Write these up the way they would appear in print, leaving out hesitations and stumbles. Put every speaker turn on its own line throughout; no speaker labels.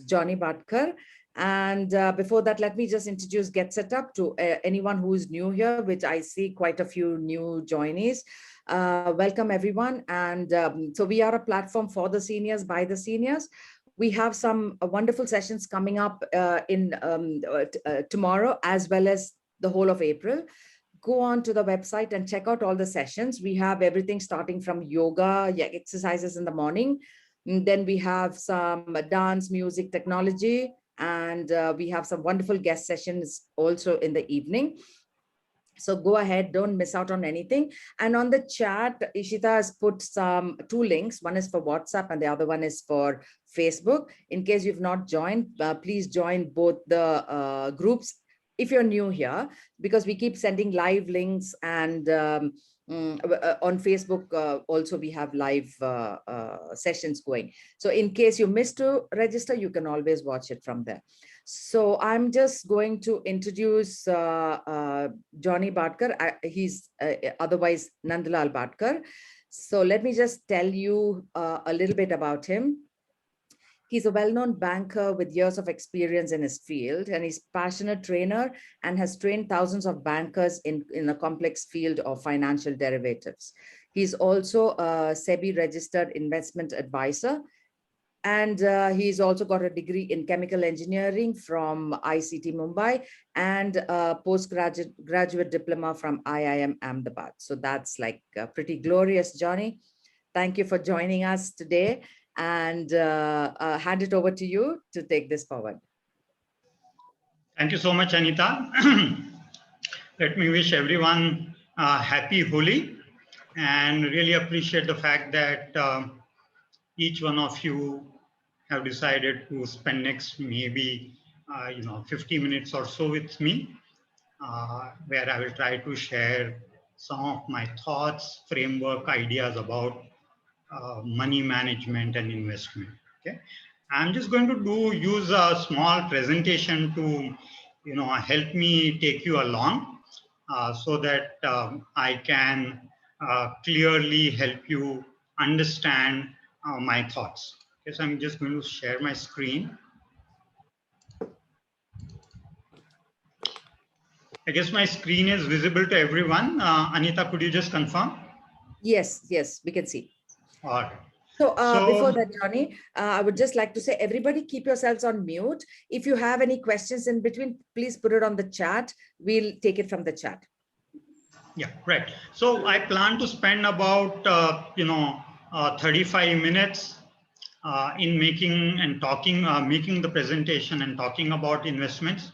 Johnny Bhatkar. And before that, let me just introduce Get Set Up to anyone who is new here, which I see quite a few new joinees. Welcome, everyone. And so we are a platform for the seniors, by the seniors. We have some wonderful sessions coming up in tomorrow, as well as the whole of April. Go on to the website and check out all the sessions. We have everything starting from yoga, exercises in the morning. And then we have some dance, music, technology, and we have some wonderful guest sessions also in the evening. So go ahead, don't miss out on anything. And on the chat, Ishita has put two links. One is for WhatsApp and the other one is for Facebook. In case you've not joined, please join both the groups if you're new here, because we keep sending live links, and on Facebook also we have live sessions going. So in case you missed to register, you can always watch it from there. So I'm just going to introduce Johnny Bhatkar. He's otherwise Nandalal Bhatkar. So let me just tell you a little bit about him. He's a well-known banker with years of experience in his field, and he's a passionate trainer and has trained thousands of bankers in a complex field of financial derivatives. He's also a SEBI registered investment advisor, and he's also got a degree in chemical engineering from ICT Mumbai and a postgraduate diploma from IIM Ahmedabad. So that's like pretty glorious, Johnny. Thank you for joining us today, and hand it over to you to take this forward.
Thank you so much, Anita. Let me wish everyone happy Holi, and really appreciate the fact that each one of you have decided to spend next maybe 50 minutes or so with me, where I will try to share some of my thoughts, framework, ideas about money management and investment. Okay, I'm just going to use a small presentation to help me take you along, so that I can clearly help you understand my thoughts. Okay, so I'm just going to share my screen. I guess my screen is visible to everyone. Anita, could you just confirm?
Yes, we can see.
All right.
So before that, Johnny, I would just like to say, everybody keep yourselves on mute. If you have any questions in between, please put it on the chat. We'll take it from the chat.
Yeah, right. So I plan to spend about 35 minutes in making the presentation and talking about investments,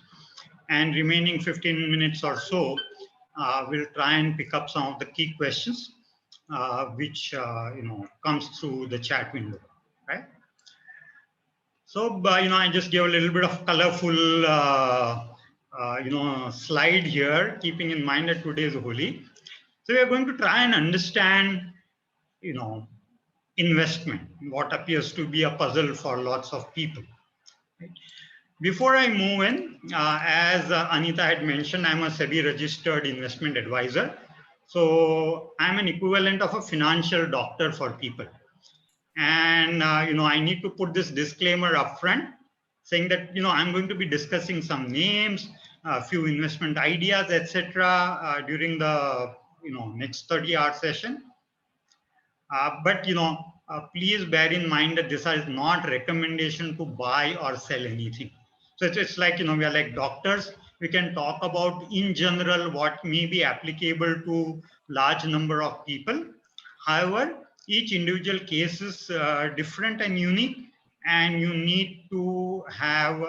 and remaining 15 minutes or so we'll try and pick up some of the key questions which comes through the chat window, right? So I just gave a little bit of colorful slide here, keeping in mind that today is Holi. So we are going to try and understand investment, what appears to be a puzzle for lots of people. Right? Before I move in, as Anita had mentioned, I'm a SEBI registered investment advisor. So I'm an equivalent of a financial doctor for people. And, I need to put this disclaimer upfront saying that, I'm going to be discussing some names, a few investment ideas, etc. During the, next 30-hour session. But, please bear in mind that this is not recommendation to buy or sell anything. So it's like, we are like doctors. We can talk about in general what may be applicable to large number of people. However, each individual case is different and unique, and you need to have,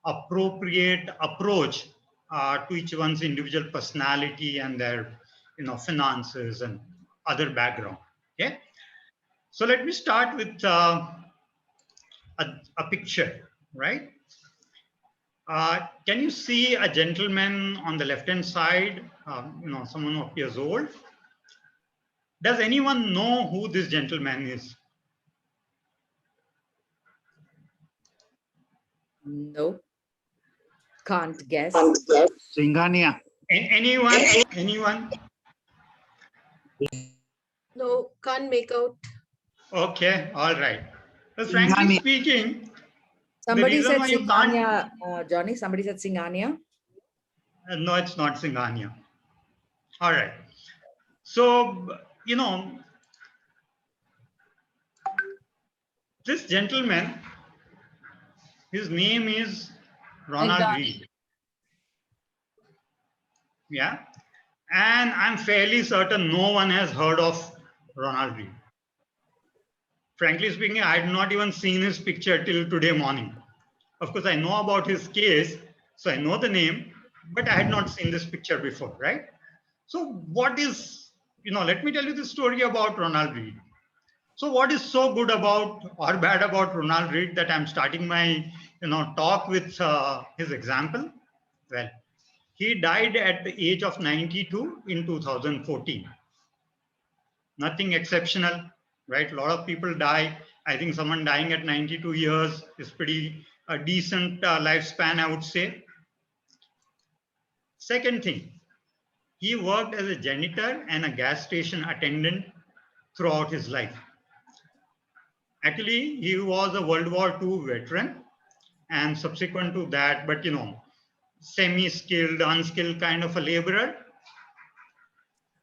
appropriate approach to each one's individual personality and their, finances and other background. Okay. So let me start with a picture, right? Can you see a gentleman on the left-hand side, someone of years old? Does anyone know who this gentleman is?
No. Can't guess.
Singhania.
Anyone? Anyone?
No, can't make out.
Okay, all right. Well, frankly speaking, The
Somebody
reason
said
why you can't,
Singhania, Johnny. Somebody said Singhania.
no, it's not Singhania. All right. So, you know, this gentleman, his name is Ronald
Singhania.
Reed. Yeah. And I'm fairly certain no one has heard of Ronald Reed. Frankly speaking, I had not even seen his picture till today morning. Of course, I know about his case, so I know the name, but I had not seen this picture before, right? So, what is, let me tell you the story about Ronald Reed. So, what is so good about or bad about Ronald Reed that I'm starting my, talk with his example? Well, he died at the age of 92 in 2014. Nothing exceptional, right? A lot of people die. I think someone dying at 92 years is pretty a decent lifespan, I would say. Second thing, he worked as a janitor and a gas station attendant throughout his life. Actually, he was a World War II veteran, and subsequent to that, but semi-skilled, unskilled kind of a laborer.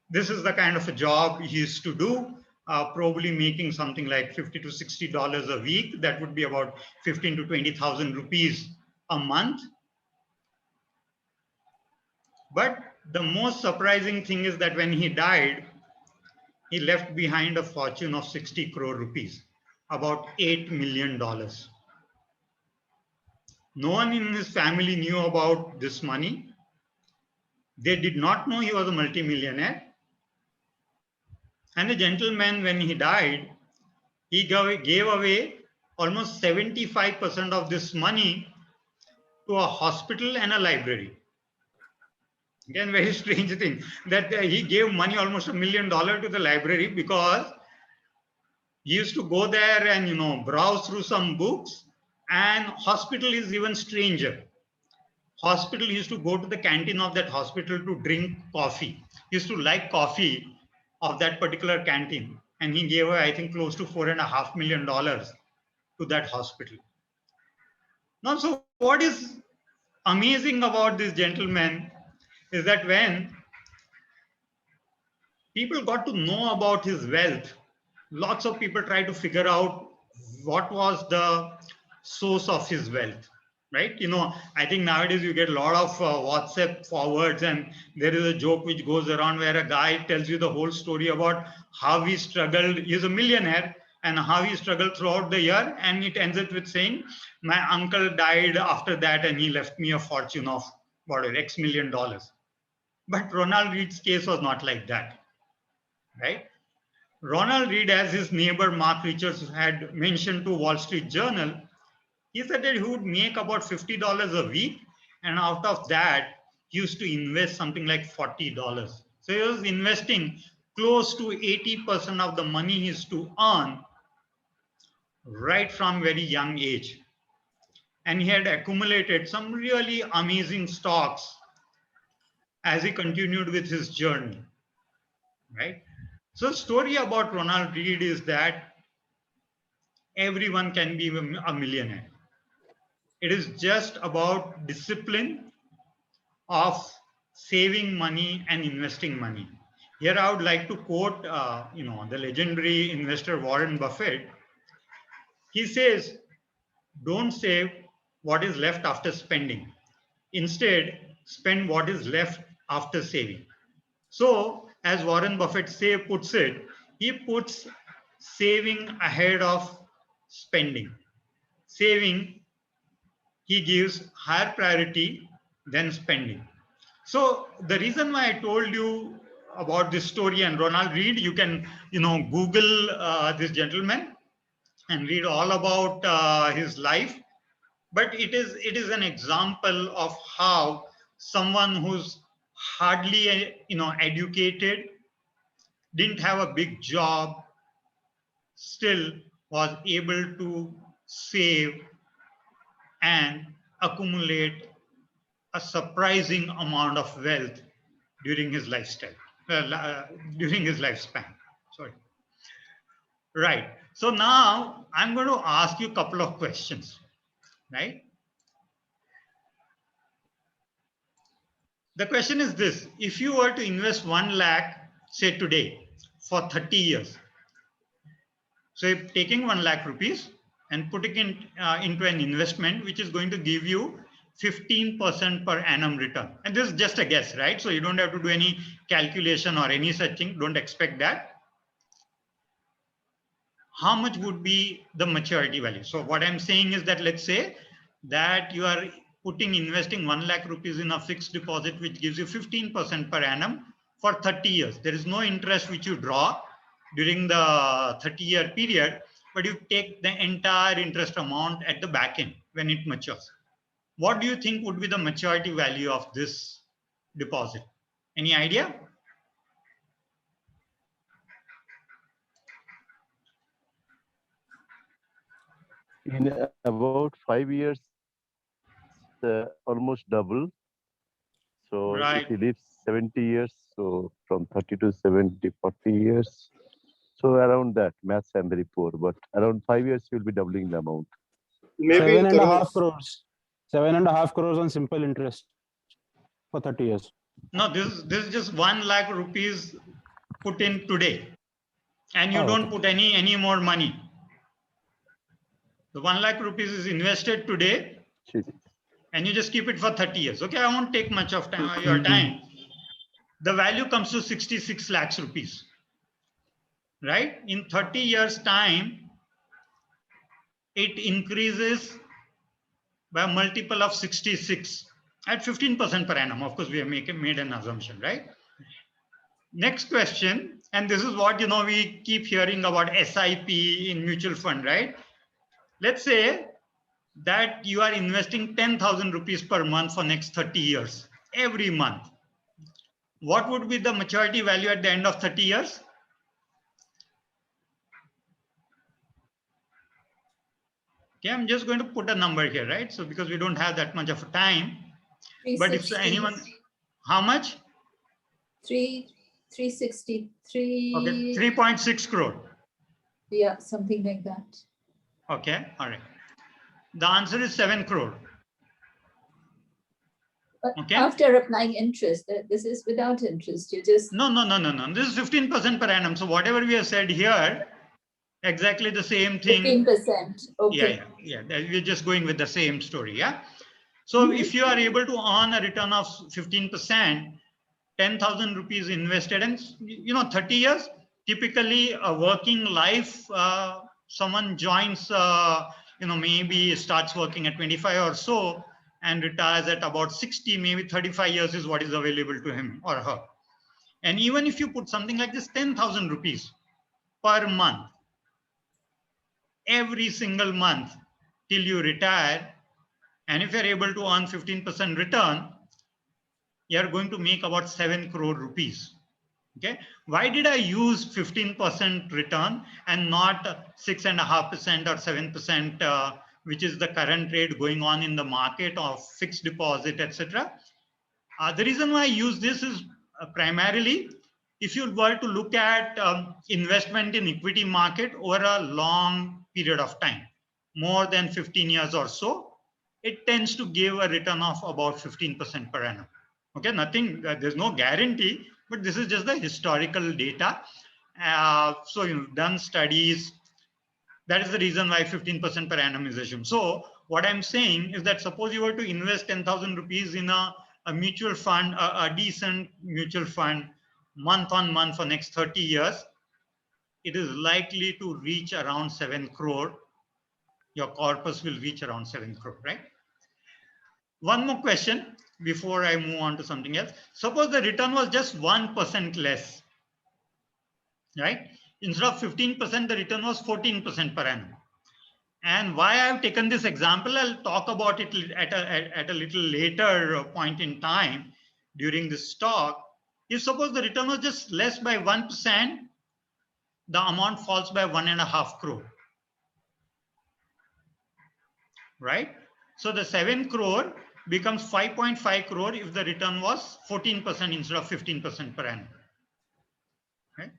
This is the kind of a job he used to do, probably making something like $50 to $60 a week. That would be about 15 to 20,000 rupees a month. But the most surprising thing is that when he died, he left behind a fortune of 60 crore rupees, about $8 million. No one in his family knew about this money. They did not know he was a multimillionaire. And the gentleman, when he died, he gave away almost 75% of this money to a hospital and a library. Again, very strange thing that he gave money, almost $1 million to the library, because he used to go there and browse through some books. And hospital is even stranger. Hospital used to go to the canteen of that hospital to drink coffee. He used to like coffee of that particular canteen, and he gave away, I think, close to $4.5 million to that hospital. Now, so what is amazing about this gentleman is that when people got to know about his wealth, lots of people try to figure out what was the source of his wealth, right? I think nowadays you get a lot of WhatsApp forwards, and there is a joke which goes around where a guy tells you the whole story about how he struggled. He's a millionaire, and how he struggled throughout the year, and it ends up with saying, my uncle died after that and he left me a fortune of whatever, X million dollars. But Ronald Reed's case was not like that, right? Ronald Reed, as his neighbor Mark Richards had mentioned to Wall Street Journal, he said that he would make about $50 a week, and out of that, he used to invest something like $40. So he was investing close to 80% of the money he used to earn right from very young age. And he had accumulated some really amazing stocks as he continued with his journey, right? So the story about Ronald Reed is that everyone can be a millionaire. It is just about discipline of saving money and investing money. Here I would like to quote, the legendary investor Warren Buffett. He says, don't save what is left after spending. Instead, spend what is left after saving. So, as Warren Buffett puts it, he puts saving ahead of spending. Saving, he gives higher priority than spending. So, the reason why I told you about this story and Ronald Reed, you can, Google this gentleman and read all about his life. But it is an example of how someone who's hardly educated, didn't have a big job, still was able to save and accumulate a surprising amount of wealth during his lifestyle, during his lifespan. Sorry. Right. So now I'm going to ask you a couple of questions. right? The question is this: if you were to invest 1 lakh, say today, for 30 years, so if taking 1 lakh rupees and putting it into an investment which is going to give you 15% per annum return. And this is just a guess, right? So you don't have to do any calculation or any such thing. Don't expect that. How much would be the maturity value? So what I'm saying is that let's say that you are investing 1 lakh rupees in a fixed deposit which gives you 15% per annum for 30 years. There is no interest which you draw during the 30-year period, but you take the entire interest amount at the back end when it matures. What do you think would be the maturity value of this deposit? Any idea?
In about 5 years, almost double. So
Right.
if he lives 70 years, so from 30 to 70, 40 years. So around that, maths I'm very poor, but around 5 years, you'll be doubling the amount.
Maybe in
7.5
crores.
crores. 7.5 crores on simple interest for 30 years.
No, this is just 1 lakh rupees put in today, and you don't put any more money. The 1 lakh rupees is invested today, and you just keep it for 30 years. Okay, I won't take much of your time. The value comes to 66 lakhs rupees, right? In 30 years time, it increases by a multiple of 66 at 15% per annum. Of course, we have made an assumption, right? Next question, and this is what we keep hearing about SIP in mutual fund, right? Let's say that you are investing 10,000 rupees per month for next 30 years, every month. What would be the maturity value at the end of 30 years? Okay, I'm just going to put a number here, right? So because we don't have that much of time, but if anyone, how much?
363.
Okay, 3.6 crore.
Yeah, something like that.
Okay, all right. The answer is 7 crore.
But
Okay.
after applying interest, this is without interest. You just
No. This is 15% per annum. So whatever we have said here, exactly the same thing.
15%. Okay.
Yeah. We're just going with the same story. Yeah. So if you are able to earn a return of 15%, 10,000 rupees invested, and 30 years, typically a working life, someone joins, maybe starts working at 25 or so and retires at about 60, maybe 35 years is what is available to him or her. And even if you put something like this, 10,000 rupees per month, every single month till you retire, and if you're able to earn 15% return, you're going to make about 7 crore rupees. Okay. Why did I use 15% return and not 6.5% or 7%, which is the current rate going on in the market of fixed deposit, etc.? The reason why I use this is primarily if you were to look at investment in equity market over a long period of time, more than 15 years or so, it tends to give a return of about 15% per annum. Okay, nothing, there's no guarantee, but this is just the historical data. So you've done studies. That is the reason why 15% per annum is assumed. So what I'm saying is that suppose you were to invest 10,000 rupees in a mutual fund, a decent mutual fund, month on month for next 30 years, it is likely to reach around 7 crore. Your corpus will reach around 7 crore, right? One more question before I move on to something else. Suppose the return was just 1% less, right? Instead of 15%, the return was 14% per annum. And why I have taken this example, I'll talk about it at a little later point in time during this talk. If suppose the return was just less by 1%, the amount falls by 1.5 crore, right? So the 7 crore becomes 5.5 crore if the return was 14% instead of 15% per annum. Right?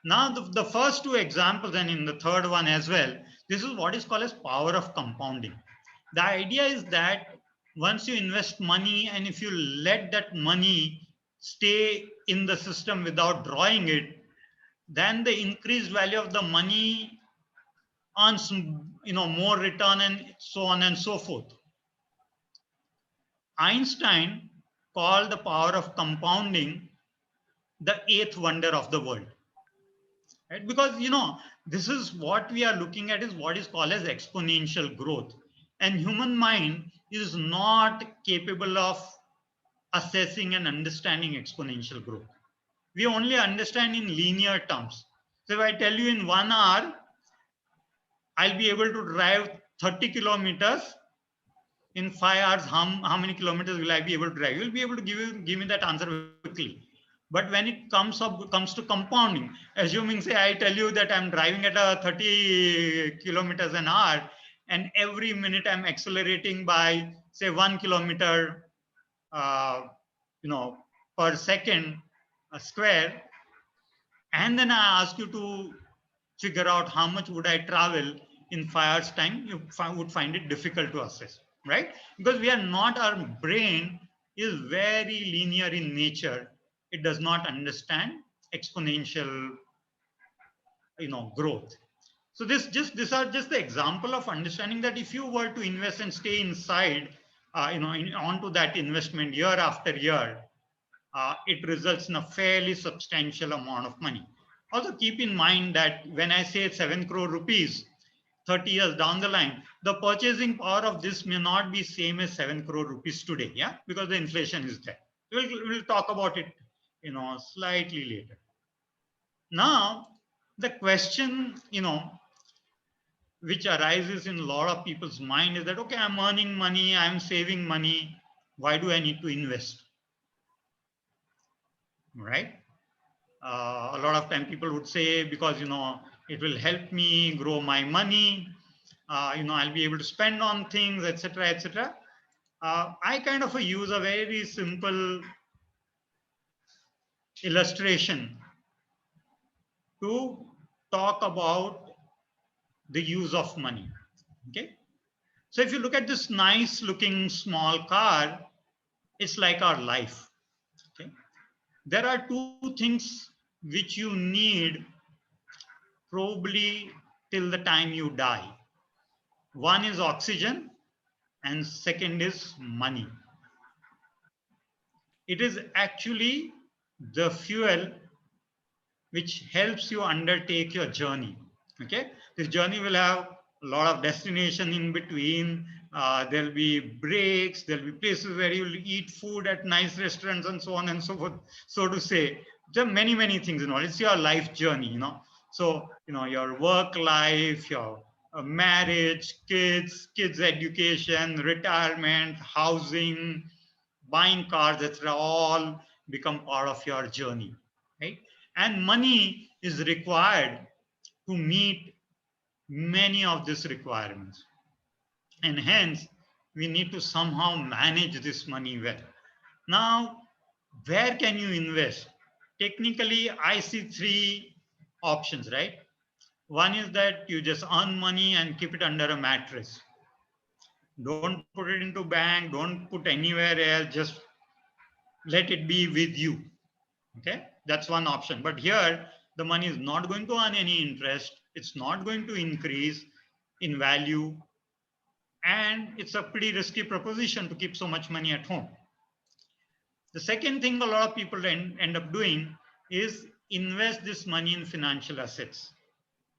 Now the first two examples, and in the third one as well, this is what is called as power of compounding. The idea is that once you invest money and if you let that money stay in the system without drawing it, then the increased value of the money earns, more return and so on and so forth. Einstein called the power of compounding the eighth wonder of the world. Right? Because this is what we are looking at is what is called as exponential growth. And human mind is not capable of assessing and understanding exponential growth. We only understand in linear terms. So if I tell you in 1 hour, I'll be able to drive 30 kilometers. In 5 hours, how many kilometers will I be able to drive? You'll be able to give me that answer quickly. But when it comes to compounding, assuming say I tell you that I'm driving at a 30 kilometers an hour, and every minute I'm accelerating by say 1 kilometer, uh, per second square, and then I ask you to figure out how much would I travel in 5 hours time, you would find it difficult to assess, right? Because our brain is very linear in nature. It does not understand exponential, growth. So these are just the example of understanding that if you were to invest and stay inside, onto that investment year after year, it results in a fairly substantial amount of money. Also, keep in mind that when I say 7 crore rupees, 30 years down the line, the purchasing power of this may not be same as 7 crore rupees today, yeah, because the inflation is there. We'll talk about it, slightly later. Now, the question, which arises in a lot of people's mind is that, okay, I'm earning money, I'm saving money. Why do I need to invest? Right? A lot of time people would say because it will help me grow my money, I'll be able to spend on things, etc., etc. I kind of use a very simple illustration to talk about the use of money. Okay, so if you look at this nice looking small car, it's like our life. Okay, there are two things which you need probably till the time you die. One is oxygen and second is money. It is actually the fuel which helps you undertake your journey. Okay, this journey will have a lot of destination in between. There'll be breaks, there'll be places where you'll eat food at nice restaurants and so on and so forth. So to say, there are many things involved. It's your life journey, So, your work life, your marriage, kids education, retirement, housing, buying cars, etc., all become part of your journey, right? And money is required to meet many of these requirements. And hence, we need to somehow manage this money well. Now, where can you invest? Technically, I see three options, right? One is that you just earn money and keep it under a mattress. Don't put it into bank, don't put anywhere else, just let it be with you. Okay, that's one option. But here, the money is not going to earn any interest. It's not going to increase in value. And it's a pretty risky proposition to keep so much money at home. The second thing a lot of people end up doing is invest this money in financial assets,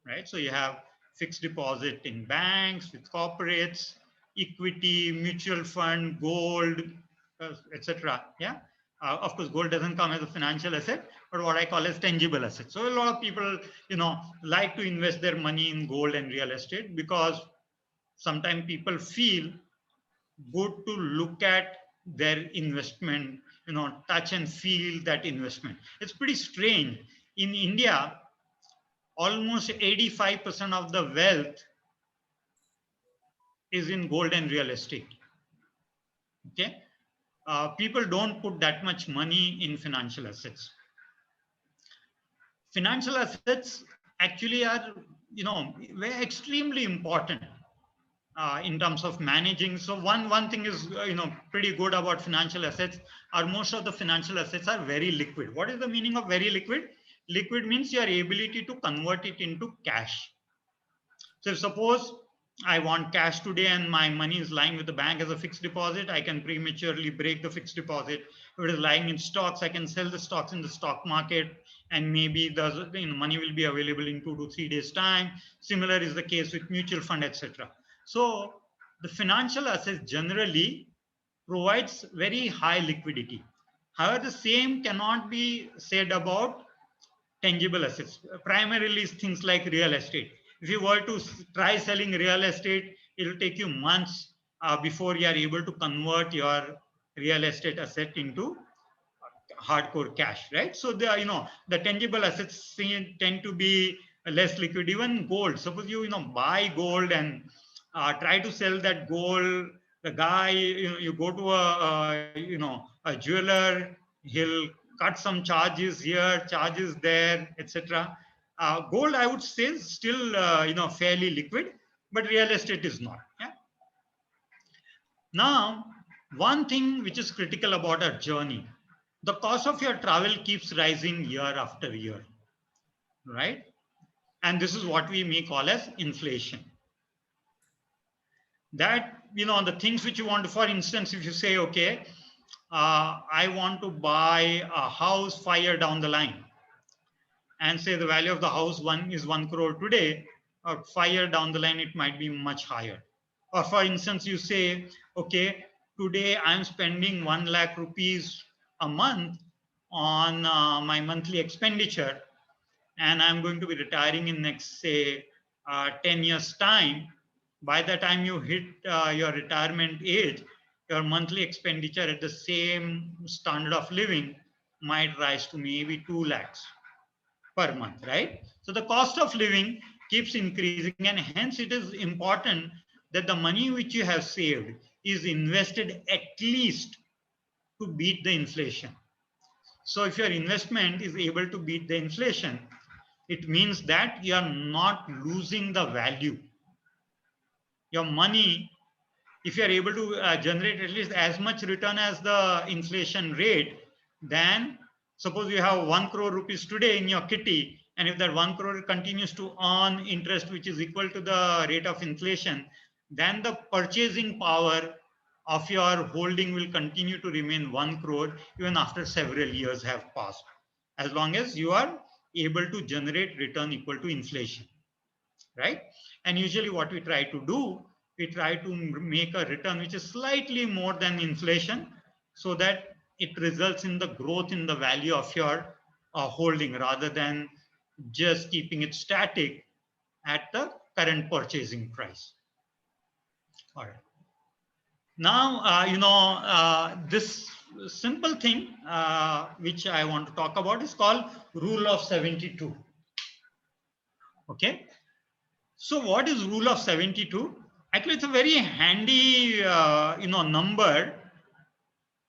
right? So you have fixed deposit in banks, with corporates, equity, mutual fund, gold, etc. Yeah. Of course, gold doesn't come as a financial asset, but what I call as tangible asset. So a lot of people, like to invest their money in gold and real estate because sometimes people feel good to look at their investment, touch and feel that investment. It's pretty strange. In India, almost 85% of the wealth is in gold and real estate. Okay, people don't put that much money in financial assets. Financial assets actually are, very extremely important. in terms of managing. So one thing is pretty good about financial assets are most of the financial assets are very liquid. What is the meaning of very liquid? Liquid means your ability to convert it into cash. So suppose I want cash today and my money is lying with the bank as a fixed deposit, I can prematurely break the fixed deposit. If it is lying in stocks, I can sell the stocks in the stock market and maybe the money will be available in 2 to 3 days time. Similar is the case with mutual fund, etc. So the financial assets generally provides very high liquidity. However, the same cannot be said about tangible assets, primarily things like real estate. If you were to try selling real estate, it will take you months before you are able to convert your real estate asset into hardcore cash, right? So the tangible assets tend to be less liquid. Even gold, suppose you buy gold and try to sell that gold. The guy, you go to a jeweler, he'll cut some charges here, charges there, etc. Gold, I would say, is still fairly liquid, but real estate is not. Yeah. Now, one thing which is critical about our journey, the cost of your travel keeps rising year after year, right? And this is what we may call as inflation. That, the things which you want to, for instance, if you say, okay, I want to buy a house 5 years down the line, and say the value of the house is 1 crore today, or 5 years down the line, it might be much higher. Or for instance, you say, okay, today I'm spending 1 lakh rupees a month on my monthly expenditure, and I'm going to be retiring in next, say, 10 years time. By the time you hit your retirement age, your monthly expenditure at the same standard of living might rise to maybe 2 lakhs per month, right? So the cost of living keeps increasing, and hence it is important that the money which you have saved is invested at least to beat the inflation. So if your investment is able to beat the inflation, it means that you are not losing the value. Your money, if you are able to generate at least as much return as the inflation rate, then suppose you have 1 crore rupees today in your kitty, and if that 1 crore continues to earn interest which is equal to the rate of inflation, then the purchasing power of your holding will continue to remain 1 crore even after several years have passed, as long as you are able to generate return equal to inflation, right? And usually what we try to do, we try to make a return which is slightly more than inflation, so that it results in the growth in the value of your holding, rather than just keeping it static at the current purchasing price. All right. Now, this simple thing which I want to talk about is called Rule of 72. Okay. So what is Rule of 72? Actually, it's a very handy, number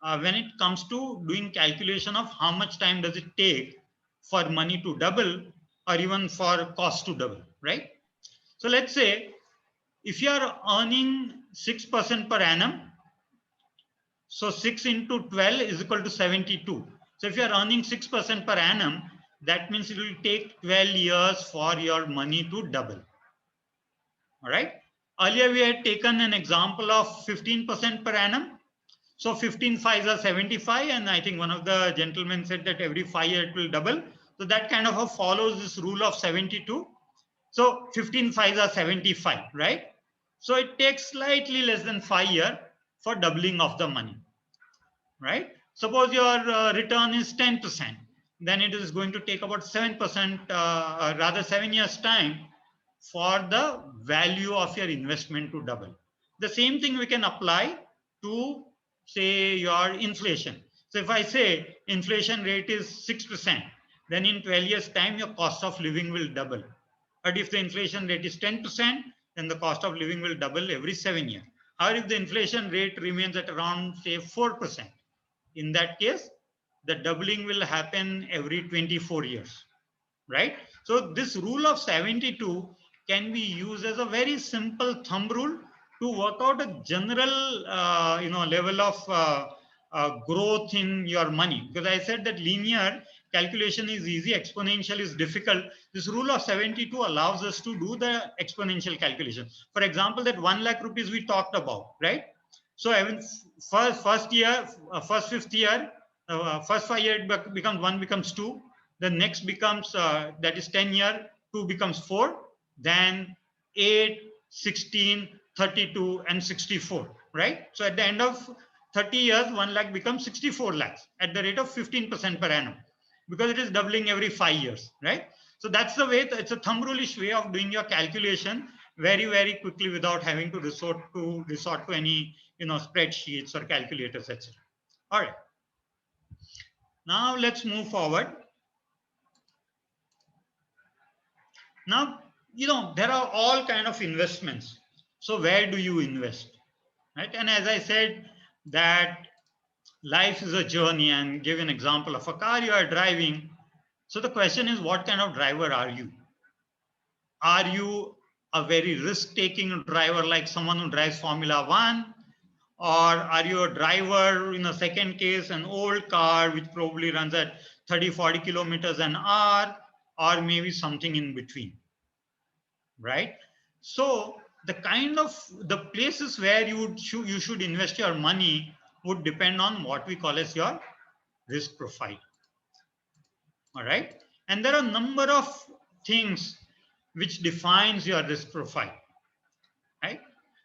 when it comes to doing calculation of how much time does it take for money to double or even for cost to double, right? So let's say if you are earning 6% per annum, so 6 into 12 is equal to 72. So if you are earning 6% per annum, that means it will take 12 years for your money to double. All right. Earlier, we had taken an example of 15% per annum. So 15 5s are 75. And I think one of the gentlemen said that every 5 years it will double. So that kind of follows this rule of 72. So 15 5s are 75, right? So it takes slightly less than 5 years for doubling of the money, right? Suppose your return is 10%. Then it is going to take about 7%, rather 7 years time for the value of your investment to double. The same thing we can apply to, say, your inflation. So if I say inflation rate is 6%, then in 12 years time, your cost of living will double. But if the inflation rate is 10%, then the cost of living will double every 7 years. However, if the inflation rate remains at around, say, 4%, in that case, the doubling will happen every 24 years, right? So this rule of 72 can be used as a very simple thumb rule to work out a general, level of growth in your money. Because I said that linear calculation is easy, exponential is difficult. This rule of 72 allows us to do the exponential calculation. For example, that 1 lakh rupees we talked about, right? So even first year, first 5th year, first 5 year becomes 1 becomes 2. The next becomes, that is 10 year, 2 becomes 4. Then 8, 16, 32 and 64, right? So at the end of 30 years, 1 lakh becomes 64 lakhs at the rate of 15% per annum, because it is doubling every 5 years, right? So that's the way, it's a thumb rule-ish way of doing your calculation very, very quickly without having to resort to any, spreadsheets or calculators, etc. All right. Now let's move forward. Now, there are all kind of investments. So where do you invest, right? And as I said, that life is a journey, and give an example of a car you are driving. So the question is, what kind of driver are you? Are you a very risk-taking driver, like someone who drives Formula One? Or are you a driver, in a second case, an old car which probably runs at 30, 40 kilometers an hour, or maybe something in between, right? So the kind of the places where you should invest your money would depend on what we call as your risk profile. All right. And there are a number of things which defines your risk profile, right?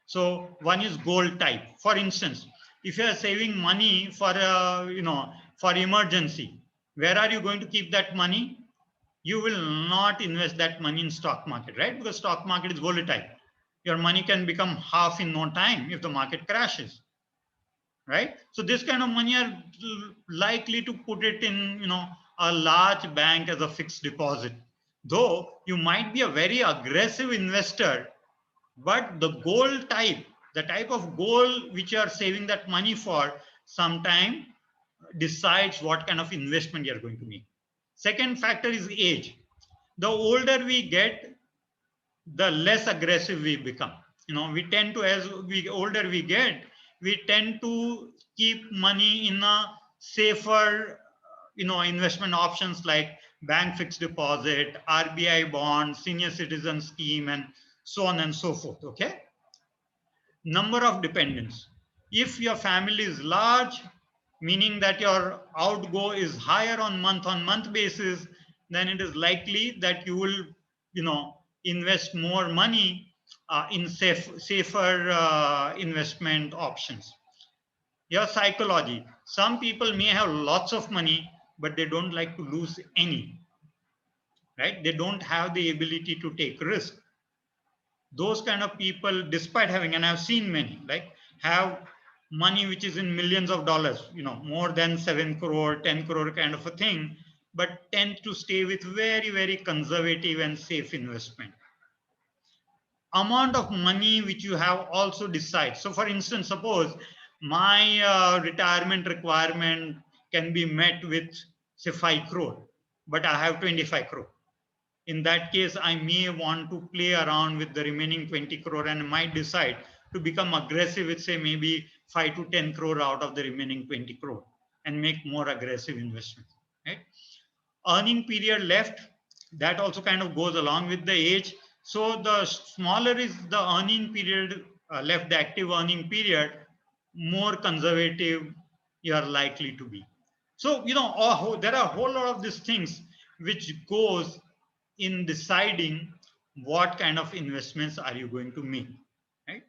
So one is goal type. For instance, if you are saving money for for emergency, where are you going to keep that money? You will not invest that money in stock market, right? Because stock market is volatile. Your money can become half in no time if the market crashes, right? So this kind of money are likely to put it in, a large bank as a fixed deposit. Though you might be a very aggressive investor, but the goal type, the type of goal which you are saving that money for, sometime decides what kind of investment you are going to make. Second factor is age. The older we get, the less aggressive we become. We tend to, as we older we get, we tend to keep money in a safer, investment options like bank fixed deposit, RBI bonds, senior citizen scheme, and so on and so forth. Okay. Number of dependents. If your family is large, meaning that your outgo is higher on month basis, then it is likely that you will, invest more money in safer investment options. Your psychology. Some people may have lots of money, but they don't like to lose any, right? They don't have the ability to take risk. Those kind of people, despite having, and I've seen many, like have money which is in millions of dollars, more than 7 crore, 10 crore kind of a thing, but tend to stay with very, very conservative and safe investment. Amount of money which you have also decides. So for instance, suppose my retirement requirement can be met with, say, 5 crore, but I have 25 crore. In that case, I may want to play around with the remaining 20 crore and might decide to become aggressive with, say, maybe 5 to 10 crore out of the remaining 20 crore and make more aggressive investments, right? Earning period left, that also kind of goes along with the age. So the smaller is the earning period left, the active earning period, more conservative you are likely to be. So, there are a whole lot of these things which goes in deciding what kind of investments are you going to make, right?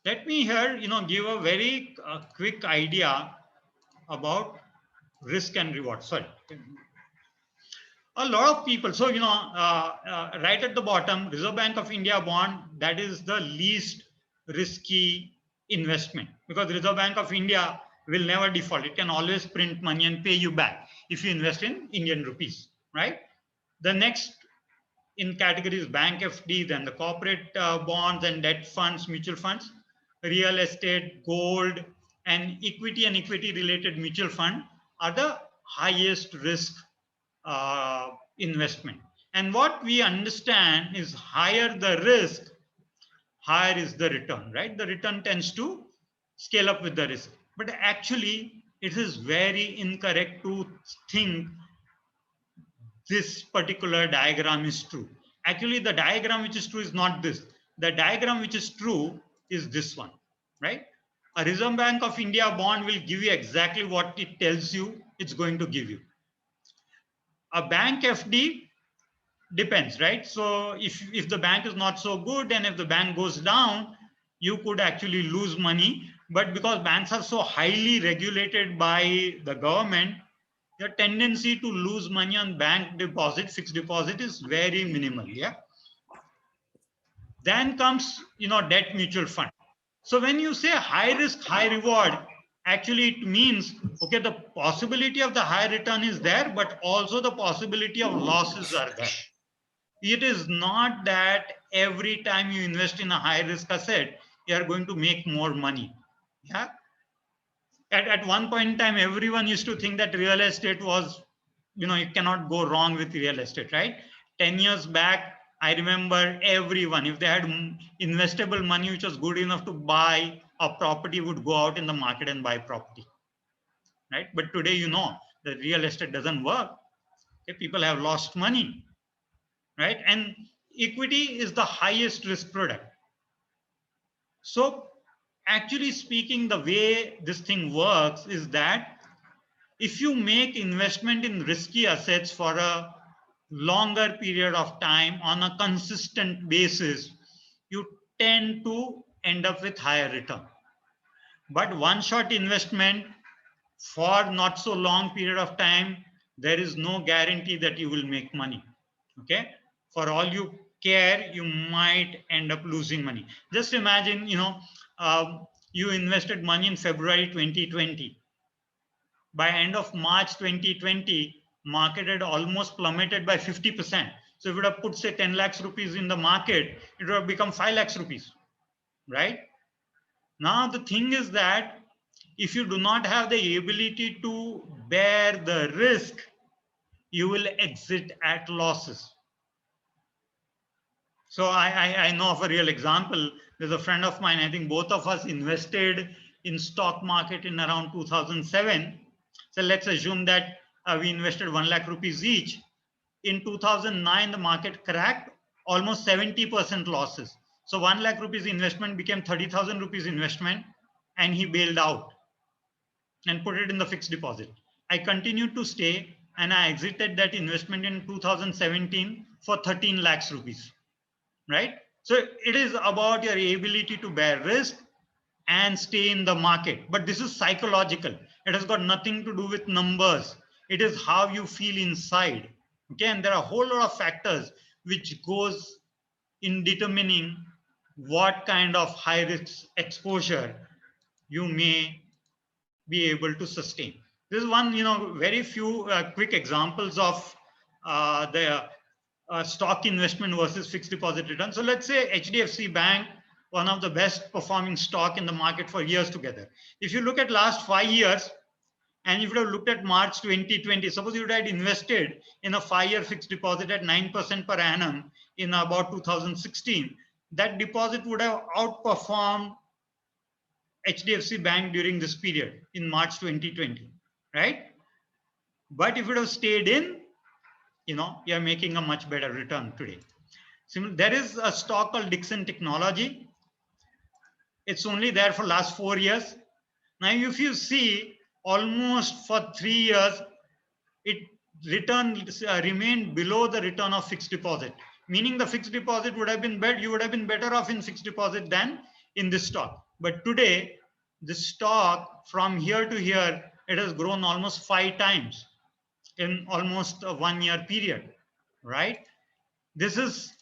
Let me here, give a very quick idea about risk and reward. Sorry. A lot of people, so, right at the bottom, Reserve Bank of India bond, that is the least risky investment, because Reserve Bank of India will never default. It can always print money and pay you back if you invest in Indian rupees, right? The next in category is bank FD, then the corporate bonds and debt funds, mutual funds, real estate, gold, and equity related mutual fund are the highest risk investment. And what we understand is higher the risk, higher is the return, right? The return tends to scale up with the risk. But actually, it is very incorrect to think this particular diagram is true. Actually, the diagram which is true is not this. The diagram which is true is this one, right? A Reserve Bank of India bond will give you exactly what it tells you it's going to give you. A bank FD depends, right? So if the bank is not so good and if the bank goes down, you could actually lose money. But because banks are so highly regulated by the government, your tendency to lose money on bank deposit, fixed deposit, is very minimal. Yeah. Then comes, debt mutual fund. So when you say high risk, high reward, actually it means, okay, the possibility of the high return is there, but also the possibility of losses are there. It is not that every time you invest in a high risk asset, you are going to make more money. Yeah. At one point in time, everyone used to think that real estate was, you cannot go wrong with real estate, right? 10 years back, I remember everyone, if they had investable money which was good enough to buy a property, would go out in the market and buy property, right? But today, the real estate doesn't work. Okay, people have lost money, right? And equity is the highest risk product. So actually speaking, the way this thing works is that if you make investment in risky assets for a longer period of time on a consistent basis, you tend to end up with higher return. But one shot investment for not so long period of time, there is no guarantee that you will make money. Okay. For all you care, you might end up losing money. Just imagine, you invested money in February 2020. By end of March 2020, market had almost plummeted by 50%. So if you would have put, say, 10 lakhs rupees in the market, it would have become 5 lakhs rupees, right? Now, the thing is that if you do not have the ability to bear the risk, you will exit at losses. So I know of a real example. There's a friend of mine, I think both of us invested in stock market in around 2007. So let's assume that we invested 1 lakh rupees each. In 2009, the market cracked, almost 70% losses. So 1 lakh rupees investment became 30,000 rupees investment, and he bailed out and put it in the fixed deposit. I continued to stay and I exited that investment in 2017 for 13 lakhs rupees, right? So it is about your ability to bear risk and stay in the market. But this is psychological. It has got nothing to do with numbers. It is how you feel inside. Okay, and there are a whole lot of factors which goes in determining what kind of high risk exposure you may be able to sustain. This is one, very few quick examples of the stock investment versus fixed deposit return. So let's say HDFC Bank, one of the best performing stock in the market for years together. If you look at last 5 years, and if you have looked at March 2020, suppose you had invested in a 5-year fixed deposit at 9% per annum in about 2016, that deposit would have outperformed HDFC Bank during this period in March 2020, right? But if it have stayed in, you're making a much better return today. There is a stock called Dixon Technology. It's only there for last 4 years. Now, if you see, almost for 3 years, it remained below the return of fixed deposit, meaning the fixed deposit would have been better. You would have been better off in fixed deposit than in this stock. But today, the stock from here to here, it has grown almost 5 times in almost a 1 year period, right? This is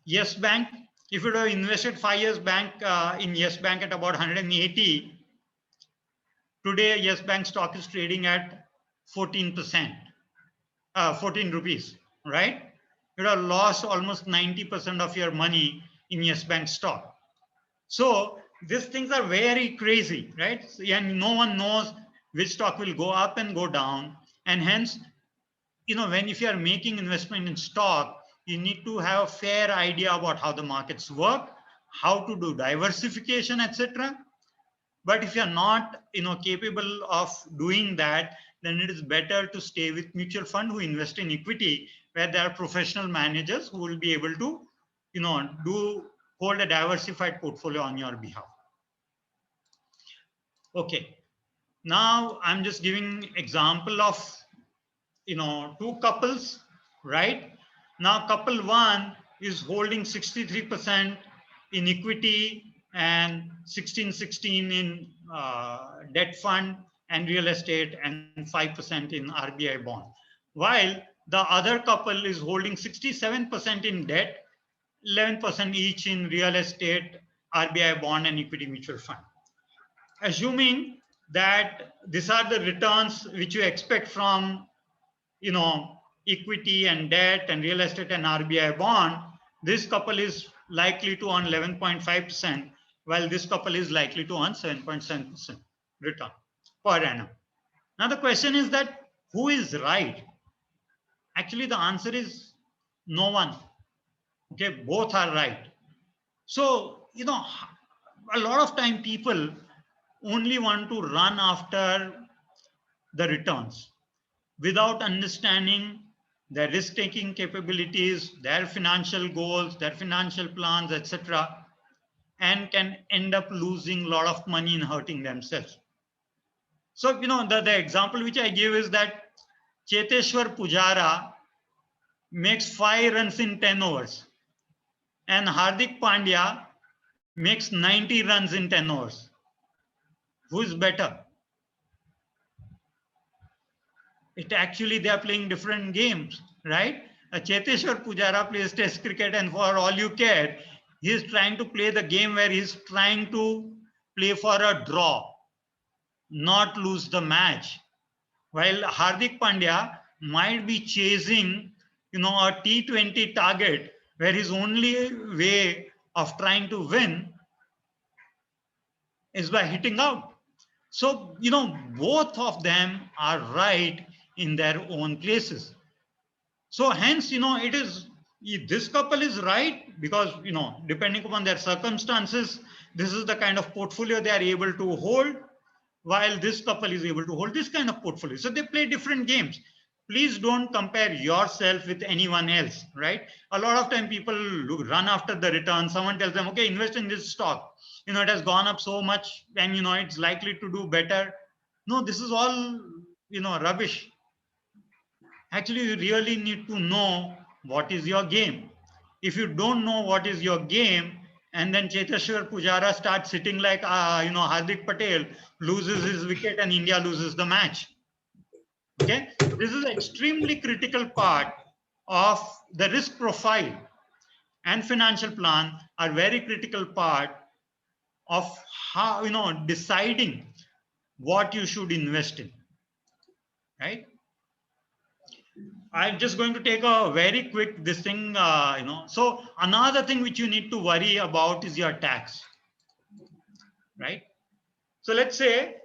Yes Bank. If you have invested 5 years back in Yes Bank at about 180, today Yes Bank stock is trading at 14%, 14 rupees, right? You have lost almost 90% of your money in Yes Bank stock. So these things are very crazy, right? And no one knows which stock will go up and go down. And hence, when if you are making investment in stock, you need to have a fair idea about how the markets work, how to do diversification, etc. But if you're not, capable of doing that, then it is better to stay with mutual fund who invest in equity, where there are professional managers who will be able to, hold a diversified portfolio on your behalf. Okay. Now I'm just giving example of, two couples, right? Now couple one is holding 63% in equity and 16 in debt fund and real estate and 5% in RBI bond. While the other couple is holding 67% in debt, 11% each in real estate, RBI bond and equity mutual fund. Assuming that these are the returns which you expect from, equity and debt and real estate and RBI bond, this couple is likely to earn 11.5%, while this couple is likely to earn 7.7% return per annum. Now the question is that who is right? Actually, the answer is no one. Okay, both are right. So, a lot of time people only want to run after the returns without understanding their risk-taking capabilities, their financial goals, their financial plans, etc., and can end up losing a lot of money and hurting themselves. So, the example which I give is that Cheteshwar Pujara makes 5 runs in 10 overs and Hardik Pandya makes 90 runs in 10 overs. Who is better? It actually, they are playing different games, right? Cheteshwar Pujara plays test cricket, and for all you care, he is trying to play the game where he is trying to play for a draw, not lose the match. While Hardik Pandya might be chasing, a T20 target where his only way of trying to win is by hitting out. So, both of them are right in their own places. So hence, it is, this couple is right because, depending upon their circumstances, this is the kind of portfolio they are able to hold, while this couple is able to hold this kind of portfolio. So they play different games. Please don't compare yourself with anyone else, right? A lot of time people run after the return. Someone tells them, okay, invest in this stock. It has gone up so much and, it's likely to do better. No, this is all, rubbish. Actually, you really need to know what is your game. If you don't know what is your game, and then Cheteshwar Pujara starts sitting like, Hardik Patel loses his wicket and India loses the match. Okay, this is an extremely critical part of the risk profile, and financial plan are very critical part of how, deciding what you should invest in, right? I'm just going to take a very quick this thing, So another thing which you need to worry about is your tax, right? So let's say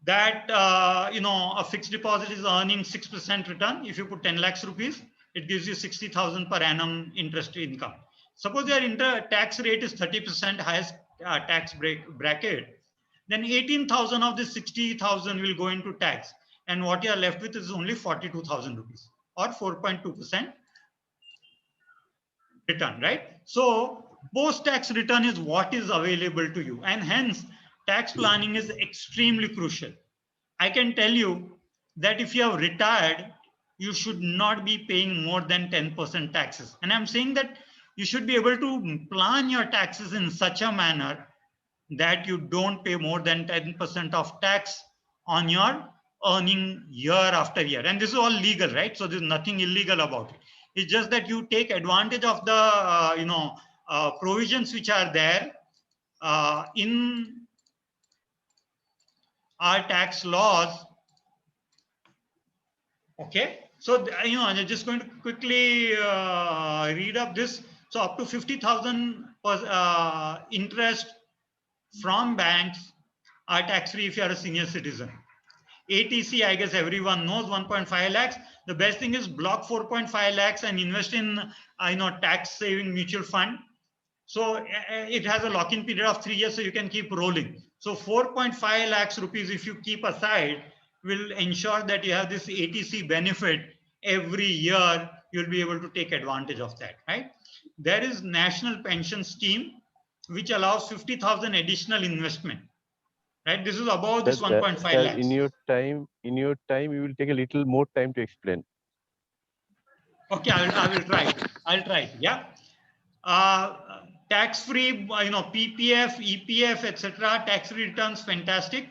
that, a fixed deposit is earning 6% return. If you put 10 lakhs rupees, it gives you 60,000 per annum interest income. Suppose your tax rate is 30% highest tax bracket, then 18,000 of this 60,000 will go into tax. And what you are left with is only 42,000 rupees or 4.2% return, right? So post-tax return is what is available to you. And hence, tax planning is extremely crucial. I can tell you that if you have retired, you should not be paying more than 10% taxes. And I'm saying that you should be able to plan your taxes in such a manner that you don't pay more than 10% of tax on your earning year after year. And this is all legal, right? So there's nothing illegal about it. It's just that you take advantage of the, provisions which are there in our tax laws. Okay. So, I'm just going to quickly read up this. So up to 50,000 interest from banks are tax-free if you are a senior citizen. ATC, I guess everyone knows, 1.5 lakhs. The best thing is block 4.5 lakhs and invest in, tax saving mutual fund. So it has a lock-in period of 3 years, so you can keep rolling. So 4.5 lakhs rupees, if you keep aside, will ensure that you have this ATC benefit every year. You'll be able to take advantage of that, right? There is National Pension Scheme, which allows 50,000 additional investment, right? This is above this 1.5 lakhs.
In your time, you will take a little more time to explain.
Okay, I will try. I'll try. Yeah. Tax-free, PPF, EPF, etc. Tax-free returns, fantastic.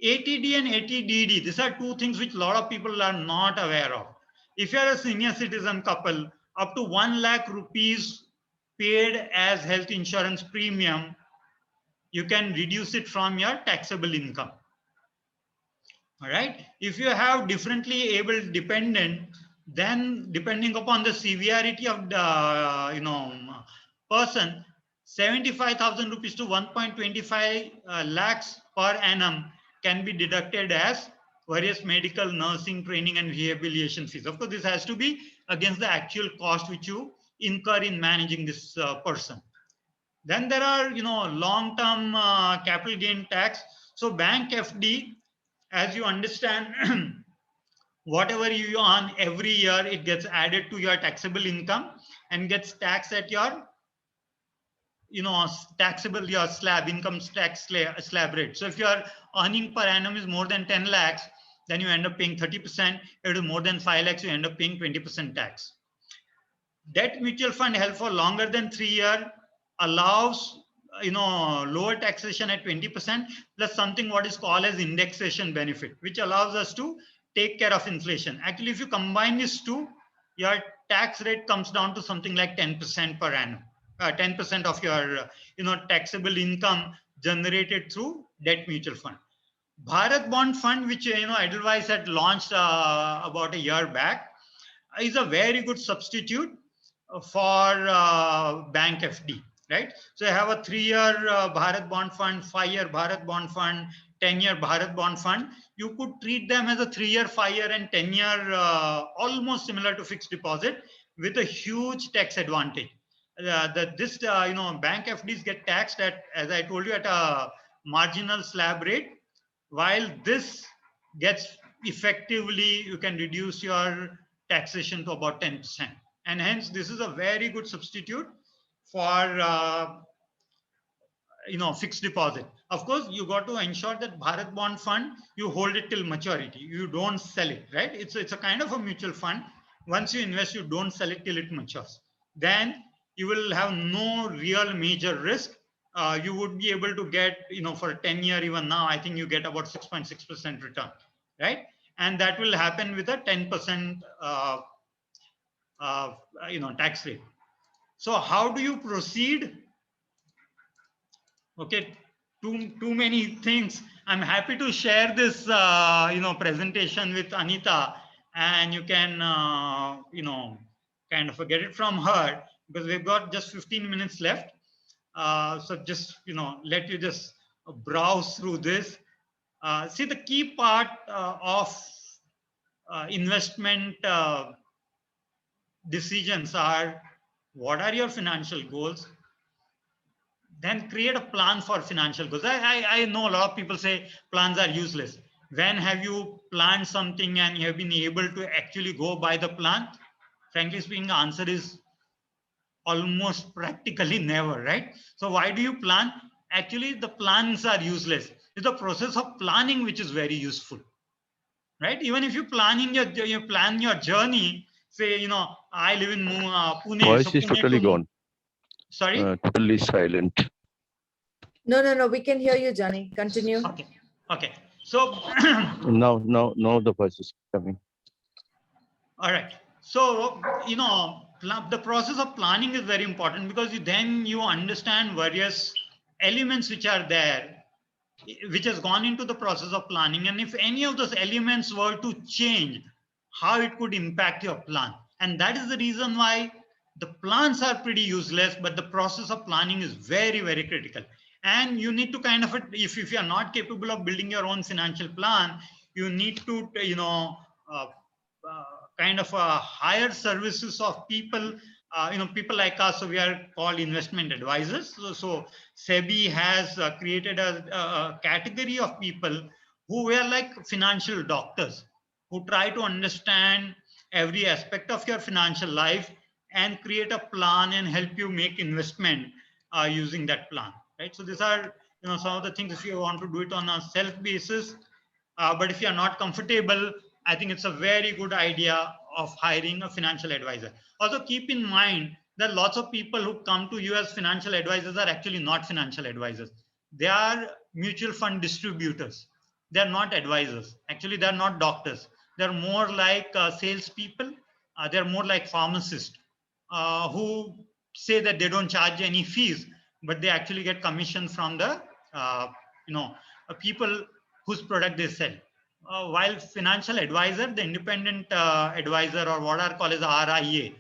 ATD and ATDD, these are two things which a lot of people are not aware of. If you are a senior citizen couple, up to 1 lakh rupees paid as health insurance premium, you can reduce it from your taxable income. All right. If you have differently abled dependent, then depending upon the severity of the person, 75,000 rupees to 1.25 lakhs per annum can be deducted as various medical, nursing, training, and rehabilitation fees. Of course, this has to be against the actual cost which you incur in managing this person. Then there are, long-term capital gain tax. So bank FD, as you understand, whatever you earn every year, it gets added to your taxable income and gets taxed at your, taxable, your slab, income tax slab rate. So if your earning per annum is more than 10 lakhs, then you end up paying 30%. If it is more than 5 lakhs, you end up paying 20% tax. Debt mutual fund held for longer than 3 years allows, lower taxation at 20% plus something what is called as indexation benefit, which allows us to take care of inflation. Actually, if you combine these two, your tax rate comes down to something like 10% per annum, 10% of your, taxable income generated through debt mutual fund. Bharat Bond Fund, which, Edelweiss had launched about a year back, is a very good substitute for bank FD, right? So I have a 3-year Bharat Bond Fund, 5-year Bharat Bond Fund, 10-year Bharat Bond Fund. You could treat them as a 3-year, 5-year, and 10-year, almost similar to fixed deposit with a huge tax advantage. Bank FDs get taxed at, as I told you, at a marginal slab rate, while this gets effectively, you can reduce your taxation to about 10%. And hence, this is a very good substitute for, fixed deposit. Of course, you got to ensure that Bharat Bond Fund, you hold it till maturity. You don't sell it, right? It's a kind of a mutual fund. Once you invest, you don't sell it till it matures. Then you will have no real major risk. You would be able to get, for a 10-year, even now, I think you get about 6.6% return, right? And that will happen with a 10% tax rate. So how do you proceed? Okay, too many things. I'm happy to share this presentation with Anita, and you can kind of get it from her, because we've got just 15 minutes left. So just let you just browse through this. See, the key part of investment decisions are: what are your financial goals? Then create a plan for financial goals. I know a lot of people say plans are useless. When have you planned something and you have been able to actually go by the plan? Frankly speaking, the answer is almost practically never, right? So why do you plan? Actually, the plans are useless. It's the process of planning which is very useful, right? Even if you plan your journey, say, I live in Pune.
Voice
so
is
Pune
totally gone.
Sorry?
Totally silent.
No, we can hear you, Johnny. Continue.
Okay. So
now the voice is coming.
All right. So, the process of planning is very important, because then you understand various elements which are there, which has gone into the process of planning. And if any of those elements were to change, how it could impact your plan. And that is the reason why the plans are pretty useless, but the process of planning is very, very critical. And you need to kind of, if you are not capable of building your own financial plan, you need to, kind of hire services of people, people like us. So we are called investment advisors. So SEBI has created a category of people who were like financial doctors, who try to understand every aspect of your financial life and create a plan and help you make investment using that plan, right? So these are, some of the things if you want to do it on a self basis. But if you are not comfortable, I think it's a very good idea of hiring a financial advisor. Also, keep in mind that lots of people who come to you as financial advisors are actually not financial advisors. They are mutual fund distributors. They're not advisors. Actually, they're not doctors. They're more like salespeople. They're more like pharmacists who say that they don't charge any fees, but they actually get commission from the people whose product they sell. While financial advisor, the independent advisor, or what are called as RIA,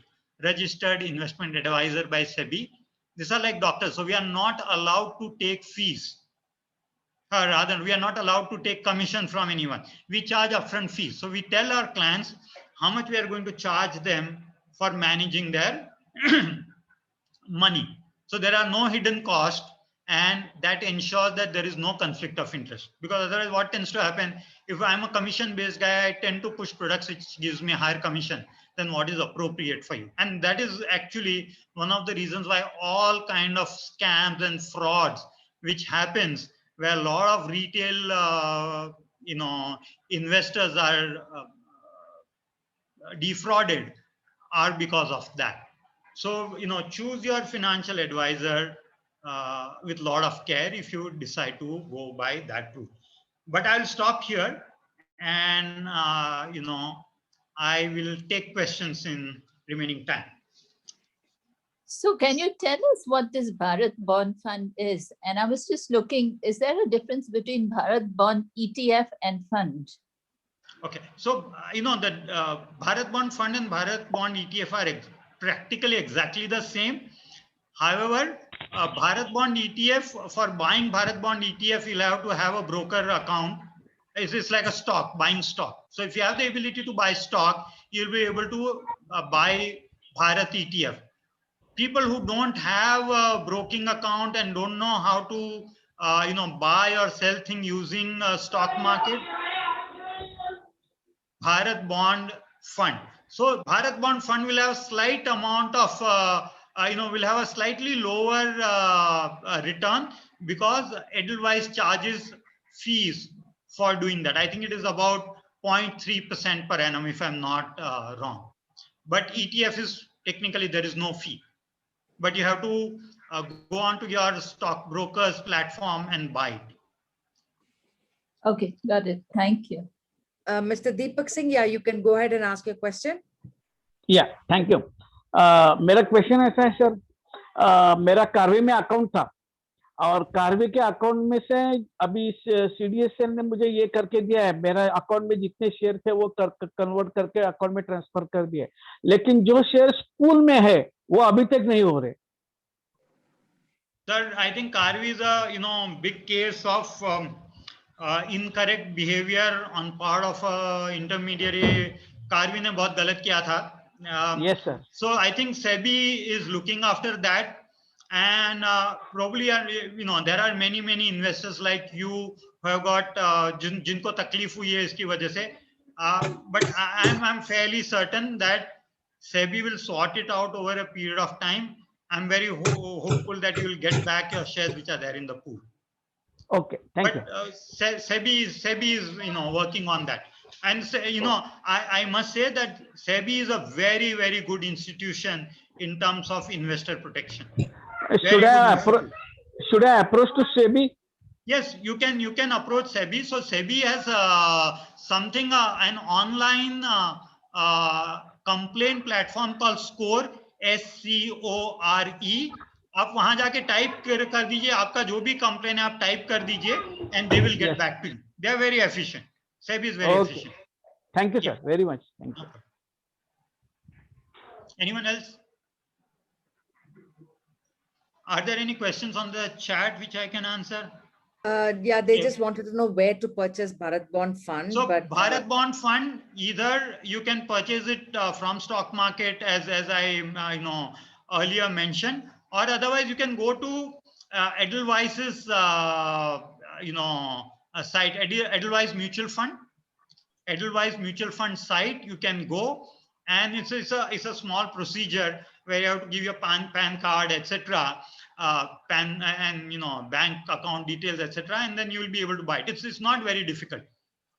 registered investment advisor by SEBI, these are like doctors. So we are not allowed to take fees. Rather, we are not allowed to take commission from anyone. We charge upfront fees. So we tell our clients how much we are going to charge them for managing their money. So there are no hidden costs, and that ensures that there is no conflict of interest. Because otherwise, what tends to happen, if I'm a commission-based guy, I tend to push products which gives me higher commission than what is appropriate for you. And that is actually one of the reasons why all kind of scams and frauds which happens, where a lot of retail investors are defrauded, are because of that. So, choose your financial advisor with a lot of care if you decide to go by that route. But I'll stop here, and, I will take questions in remaining time.
So can you tell us what this Bharat Bond Fund is? And I was just looking, is there a difference between Bharat Bond ETF and fund?
Okay, so the Bharat Bond Fund and Bharat Bond ETF are practically exactly the same. However, Bharat Bond ETF, for buying Bharat Bond ETF, you'll have to have a broker account. It's like a stock, buying stock. So if you have the ability to buy stock, you'll be able to buy Bharat ETF. People who don't have a broking account and don't know how to buy or sell things using stock market, Bharat Bond Fund. So Bharat Bond Fund will have a slight amount of will have a slightly lower return, because Edelweiss charges fees for doing that. I think it is about 0.3% per annum, if I'm not wrong. But ETF is technically, there is no fee, but you have to go on to your stockbroker's platform and buy it.
Okay, got it. Thank you.
Mr. Deepak Singh, yeah, you can go ahead and ask your question.
या thank you. मेरा question ऐसा है sir, मेरा कार्वी में account था और कार्वी के account में से अभी CDSL ने मुझे ये करके दिया है, मेरा अकाउंट में जितने शेयर थे वो कन्वर्ट करके अकाउंट में ट्रांसफर कर दिया, लेकिन जो शेयर पूल में है वो अभी तक नहीं हो रहे।
Sir, I think Karvi is a big case of incorrect behavior on part of intermediary. Karvi ने बहुत गलत किया था.
Yes sir.
So I think SEBI is looking after that, and probably there are many investors like you who have got जिनको तकलीफ हुई है इसकी वजह से. But I'm fairly certain that SEBI will sort it out over a period of time. I'm very hopeful that you will get back your shares which are there in the pool.
Okay, thank you.
SEBI is working on that. And I must say that SEBI is a very good institution in terms of investor protection.
Should I approach to SEBI?
Yes, you can approach SEBI. So SEBI has something an online complaint platform called SCORE, SCORE. आप वहां जाके type कर दीजिए, आपका जो भी complain है आप टाइप कर दीजिए, and they will get back to you. They are very efficient. SEBI is very efficient.
Thank you, sir. Very much. Thank you.
Anyone else? Are there any questions on the chat which I can answer?
Yeah, they
Okay.
just wanted to know where to purchase Bharat Bond Fund.
So
but
Bharat Bond Fund, either you can purchase it from stock market as I earlier mentioned, or otherwise you can go to Edelweiss's site, Edelweiss Mutual Fund. Edelweiss Mutual Fund site, you can go, and it's a small procedure where you have to give your PAN card, etc., PAN and bank account details, etc., and then you will be able to buy it. It's not very difficult.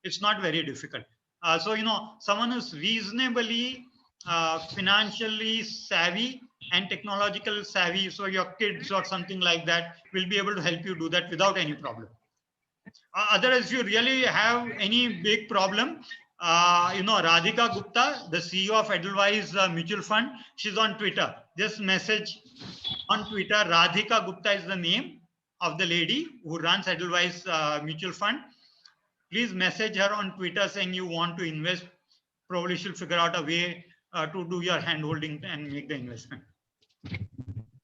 It's not very difficult. So someone who's reasonably financially savvy and technological savvy, so your kids or something like that will be able to help you do that without any problem. Otherwise, if you really have any big problem, Radhika Gupta, the CEO of Edelweiss Mutual Fund, she's on Twitter. Just message on Twitter. Radhika Gupta is the name of the lady who runs Edelweiss Mutual Fund. Please message her on Twitter saying you want to invest. Probably she'll figure out a way to do your hand holding and make the investment.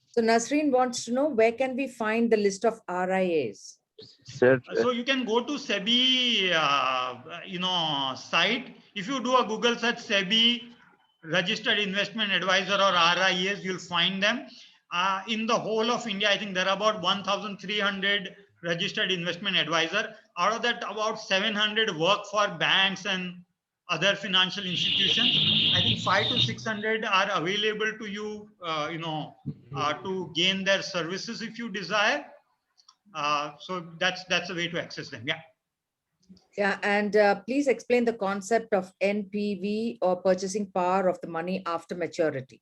So Nasreen wants to know, where can we find the list of RIAs?
Sir,
So you can go to SEBI, site. If you do a Google search, SEBI registered investment advisor or RIAs, you'll find them. In the whole of India, I think there are about 1,300 registered investment advisor. Out of that, about 700 work for banks and other financial institutions. I think 500 to 600 are available to you, to gain their services if you desire. So that's a way to access them. Yeah.
Yeah, and please explain the concept of NPV, or purchasing power of the money after maturity.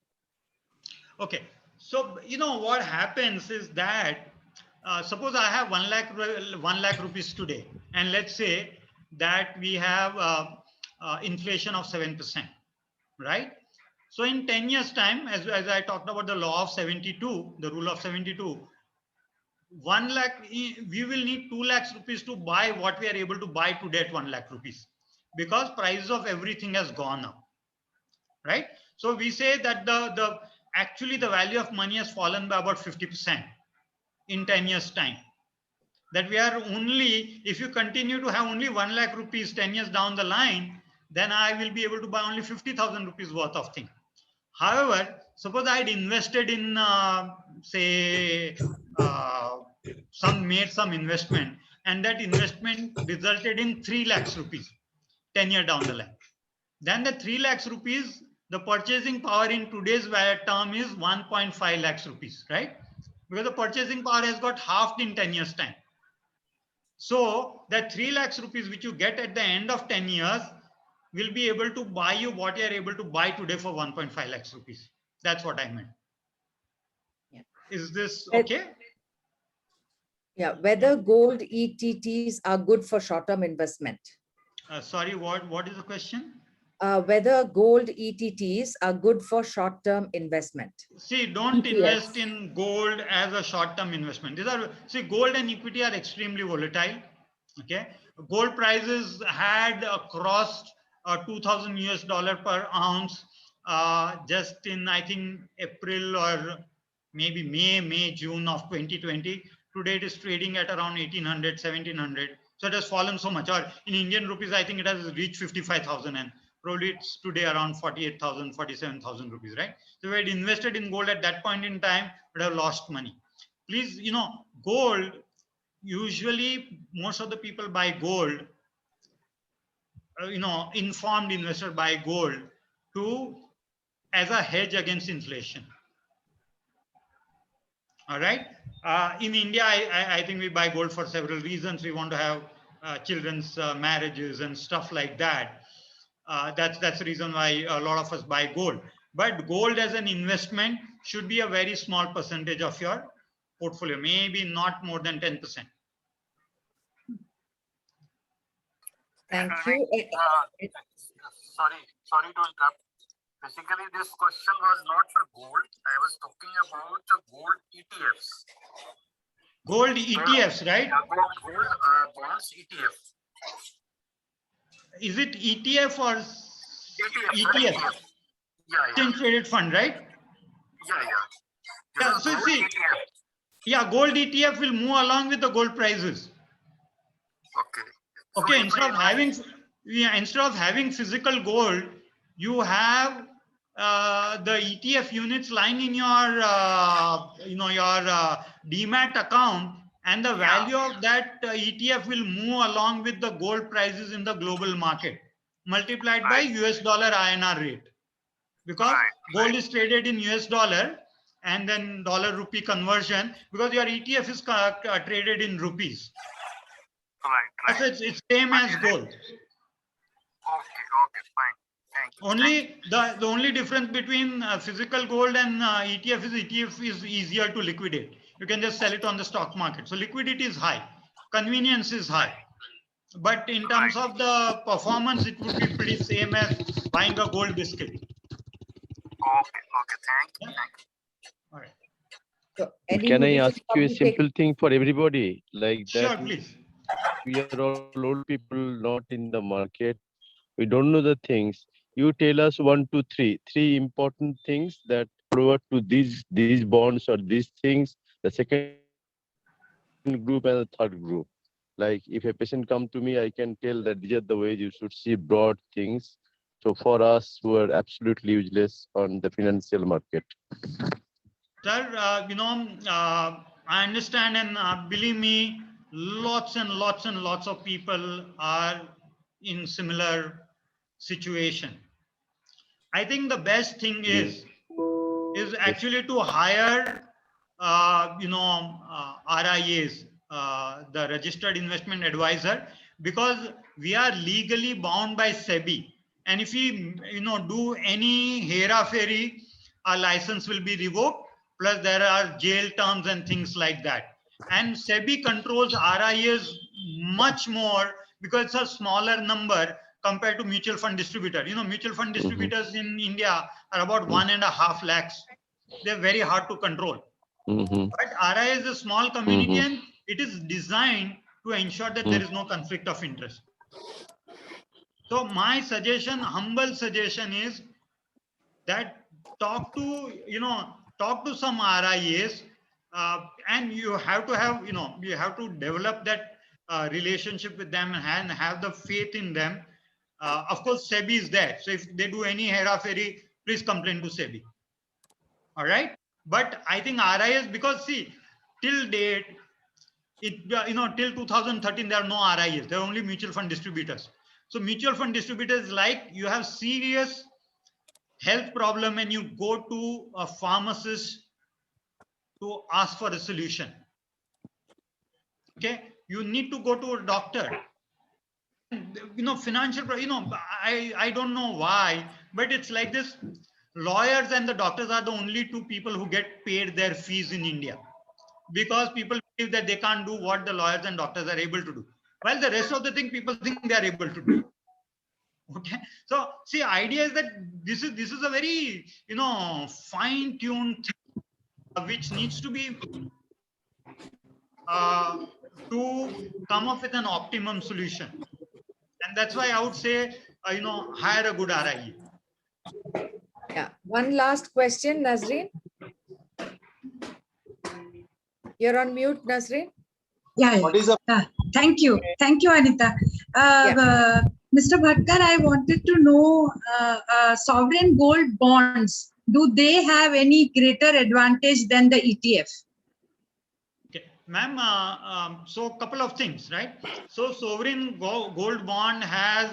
Okay. So what happens is that suppose I have 1 lakh rupees today, and let's say that we have inflation of 7%, right? So in 10 years time, as I talked about the law of 72, the rule of 72, 1 lakh, we will need 2 lakhs rupees to buy what we are able to buy today at 1 lakh rupees, because price of everything has gone up, right? So we say that actually the value of money has fallen by about 50% in 10 years time. That we are only, if you continue to have only 1 lakh rupees 10 years down the line, then I will be able to buy only 50,000 rupees worth of thing. However, suppose I had invested in, made some investment, and that investment resulted in 3 lakhs rupees 10 years down the line. Then the 3 lakhs rupees, the purchasing power in today's term is 1.5 lakhs rupees, right? Because the purchasing power has got halved in 10 years time. So that 3 lakhs rupees which you get at the end of 10 years will be able to buy you what you are able to buy today for 1.5 lakhs rupees. That's what I meant.
Yeah.
Is this okay?
Yeah, whether gold ETTs are good for short-term investment.
Sorry, what is the question?
Whether gold ETTs are good for short-term investment.
See, don't
ETFs.
invest in gold as a short-term investment. Gold and equity are extremely volatile. Okay, gold prices had crossed $2,000 per ounce just in, I think, April or maybe May, June of 2020. Today it is trading at around 1,800, 1,700. So it has fallen so much. Or in Indian rupees, I think it has reached 55,000, and probably it's today around 48,000, 47,000 rupees, right? So we had invested in gold at that point in time, but have lost money. Please, gold, usually most of the people buy gold, informed investor buy gold as a hedge against inflation. All right. In India, I think we buy gold for several reasons. We want to have children's marriages and stuff like that. That's the reason why a lot of us buy gold. But gold as an investment should be a very small percentage of your portfolio, maybe not more than 10%.
Thank you.
Sorry to interrupt. Basically, this question was not for gold. I was talking about the gold ETFs.
Gold ETFs, right?
Gold bonds ETF.
Is it ETF or ETF?
Yeah.
Exchange traded fund, right?
Yeah.
So see, yeah, gold ETF will move along with the gold prices. Okay,
if
instead of having physical gold, you have the ETF units lying in your demat account, and the value of that ETF will move along with the gold prices in the global market, multiplied by US dollar INR rate, because gold is traded in US dollar and then dollar rupee conversion, because your ETF is traded in rupees.
Right.
So it's same as gold.
Okay, fine. Thank you.
Only the only difference between physical gold and ETF is easier to liquidate. You can just sell it on the stock market. So liquidity is high, convenience is high. But in terms of the performance, it would be pretty same as buying a gold biscuit.
Okay, thank you.
All right.
So any
Can I
rules of
ask you a
thumb
simple thing for everybody? Like
Sure,
that
please.
we are all old people, not in the market. We don't know the things. You tell us 1, 2, 3. 3 important things that forward to these bonds or these things. The second group and the third group. Like if a patient come to me, I can tell that these are the ways you should see broad things. So for us who are absolutely useless on the financial market.
Sir, I understand, and believe me, lots and lots of people are in similar situation. I think the best thing is actually to hire, RIAs, the registered investment advisor, because we are legally bound by SEBI. And if we, do any hera-fairy, our license will be revoked. Plus, there are jail terms and things like that. And SEBI controls RIAs much more because it's a smaller number compared to mutual fund distributor. Mutual fund distributors in India are about 1.5 lakhs. They're very hard to control. But RIA is a small community and it is designed to ensure that there is no conflict of interest. So my suggestion, humble suggestion is that talk to some RIAs, and you have to have, you have to develop that relationship with them and have the faith in them. Of course, SEBI is there. So if they do any hera-fairy, please complain to SEBI. All right. But I think RIAs, because see, till date, till 2013, there are no RIAs. There are only mutual fund distributors. So mutual fund distributors, like you have serious health problem and you go to a pharmacist to ask for a solution. Okay. You need to go to a doctor. Financial, I don't know why, but it's like this. Lawyers and the doctors are the only two people who get paid their fees in India, because people believe that they can't do what the lawyers and doctors are able to do. While the rest of the thing, people think they are able to do. Okay. So see, idea is that this is a very, fine-tuned thing, which needs to be to come up with an optimum solution. And that's why I would say, hire a good RIA.
Yeah. One last question, Nazreen. You're on mute, Nazreen.
Yeah.
What is the
Thank you, Anita. Mr. Bhatkar, I wanted to know, sovereign gold bonds, do they have any greater advantage than the ETF?
Okay, ma'am. So a couple of things, right? So sovereign gold bond has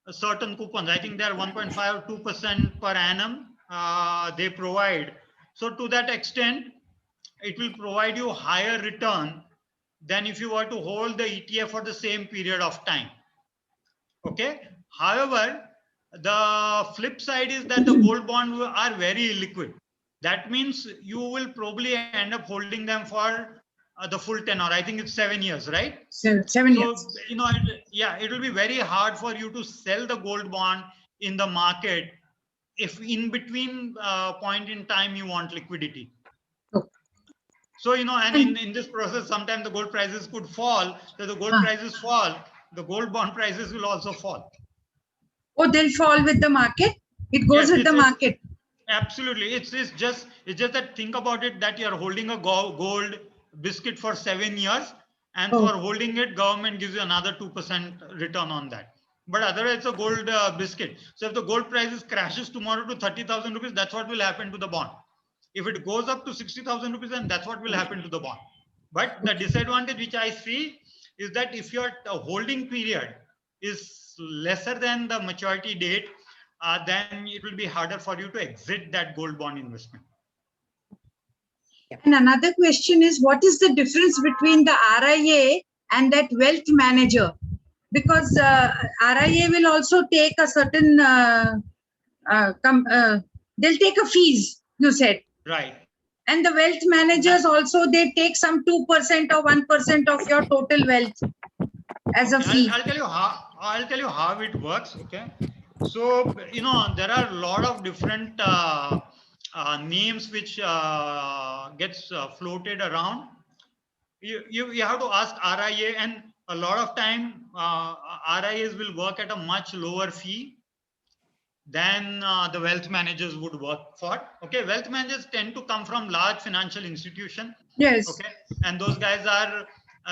a certain coupons. I think they are 1.5 or 2% per annum. They provide. So to that extent, it will provide you higher return than if you were to hold the ETF for the same period of time. Okay. However, the flip side is that the gold bonds are very illiquid. That means you will probably end up holding them for the full tenor. I think it's 7 years, right?
7 years.
So, it will be very hard for you to sell the gold bond in the market if in between point in time you want liquidity.
Okay.
So, and in this process, sometimes the gold prices could fall. So the gold prices fall, the gold bond prices will also fall.
Oh, they'll fall with the market? It goes with the market.
Absolutely. It's just that think about it, that you're holding a gold biscuit for 7 years And
Oh.
for holding it, government gives you another 2% return on that. But otherwise, it's a gold biscuit. So if the gold prices crashes tomorrow to 30,000 rupees, that's what will happen to the bond. If it goes up to 60,000 rupees, then that's what will happen to the bond. But the disadvantage which I see is that if your holding period is lesser than the maturity date, then it will be harder for you to exit that gold bond investment.
And another question is, what is the difference between the RIA and that wealth manager? Because RIA will also take a certain, they'll take a fees, you said.
Right.
And the wealth managers also, they take some 2% or 1% of your total wealth as a fee.
I'll tell you how it works. Okay. So, there are a lot of different names which gets floated around. You have to ask RIA, and a lot of time RIAs will work at a much lower fee than the wealth managers would work for. Okay, wealth managers tend to come from large financial institution.
Yes.
Okay, and those guys are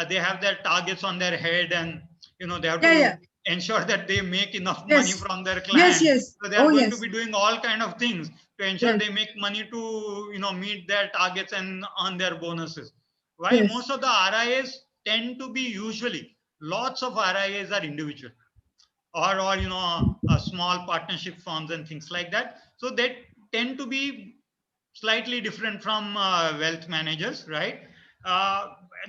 they have their targets on their head, and they have to ensure that they make enough money from their clients.
Yes.
So they are going to be doing all kind of things to ensure they make money to meet their targets and earn their bonuses. While most of the RIAs tend to be usually lots of RIAs are individual or small partnership firms and things like that. So they tend to be slightly different from wealth managers, right?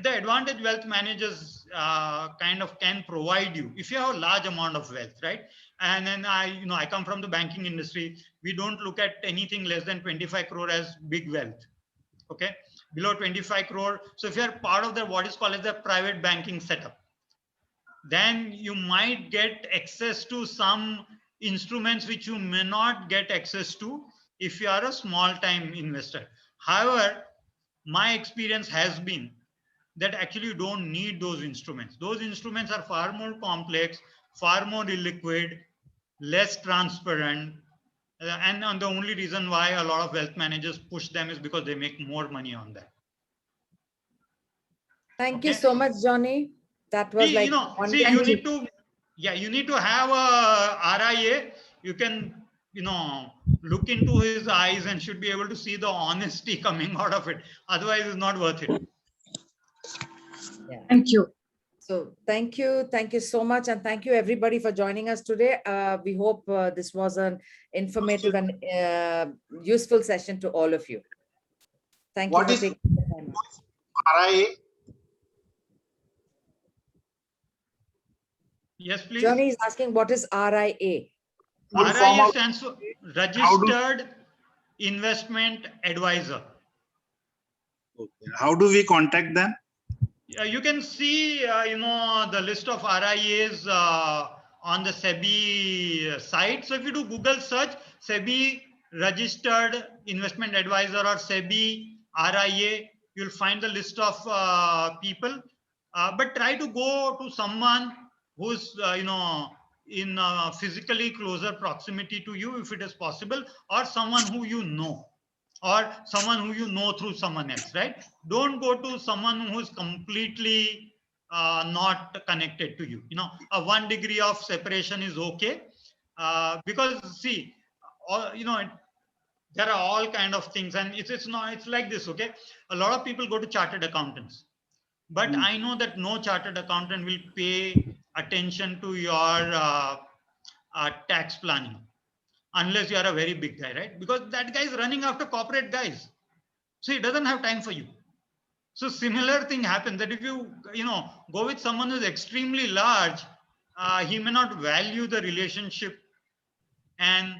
The advantage wealth managers kind of can provide you if you have a large amount of wealth, right? And then I come from the banking industry. We don't look at anything less than 25 crore as big wealth. Okay, below 25 crore. So if you are part of what is called as the private banking setup, then you might get access to some instruments which you may not get access to if you are a small time investor. However, my experience has been that actually you don't need those instruments. Those instruments are far more complex, far more illiquid, less transparent. And the only reason why a lot of wealth managers push them is because they make more money on that.
Thank you so much, Johnny. That was you
need to have a RIA. You can, look into his eyes and should be able to see the honesty coming out of it. Otherwise, it's not worth it.
Yeah.
Thank you.
So thank you so much, and thank you everybody for joining us today. We hope this was an informative and useful session to all of you. Thank you for taking the time.
RIA? Yes, please.
Johnny is asking, what is RIA?
RIA stands for Registered Investment Advisor.
Okay. How do we contact them?
You can see, the list of RIAs on the SEBI site. So if you do Google search, SEBI Registered Investment Advisor or SEBI RIA, you'll find the list of people. But try to go to someone who's, in physically closer proximity to you, if it is possible, or someone who you know. Or someone who you know through someone else, right? Don't go to someone who is completely not connected to you. A 1 degree of separation is okay, because see, there are all kind of things, and it's like this. Okay, a lot of people go to chartered accountants, but I know that no chartered accountant will pay attention to your tax planning. Unless you are a very big guy, right? Because that guy is running after corporate guys. So he doesn't have time for you. So similar thing happens that if you, go with someone who's extremely large, he may not value the relationship and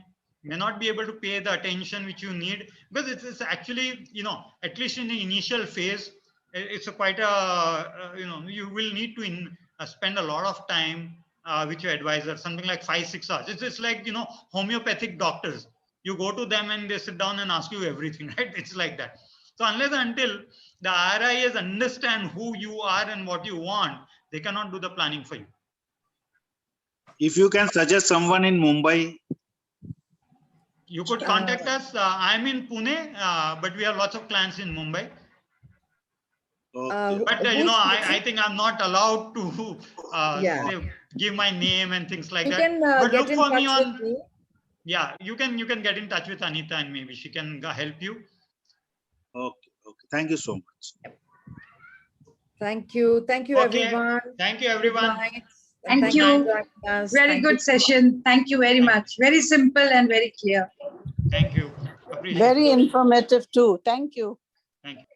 may not be able to pay the attention which you need, because it's actually, at least in the initial phase, it's quite you will need to spend a lot of time with your advisor, something like 5-6 hours. It's like, homeopathic doctors. You go to them and they sit down and ask you everything, right? It's like that. So unless until the RIAs understand who you are and what you want, they cannot do the planning for you.
If you can suggest someone in Mumbai,
you could contact us. I'm in Pune, but we have lots of clients in Mumbai.
Okay.
But you
who's
know, I
speaking?
think I'm not allowed to
Yeah.
give my name and things like
You
that.
can
But
get
look
in
for me
touch with
on.
me.
Yeah, you can get in touch with Anita and maybe she can help you.
Okay. Okay. Thank you so much.
Thank you. Thank you,
Okay.
everyone.
Thank you,
Good
everyone.
night.
Thank
Thank
you.
for joining us.
Very
Thank
good
you.
session. Thank you very much. Very simple and very clear.
Thank you. Appreciate it.
Very informative too. Thank you.
Thank you.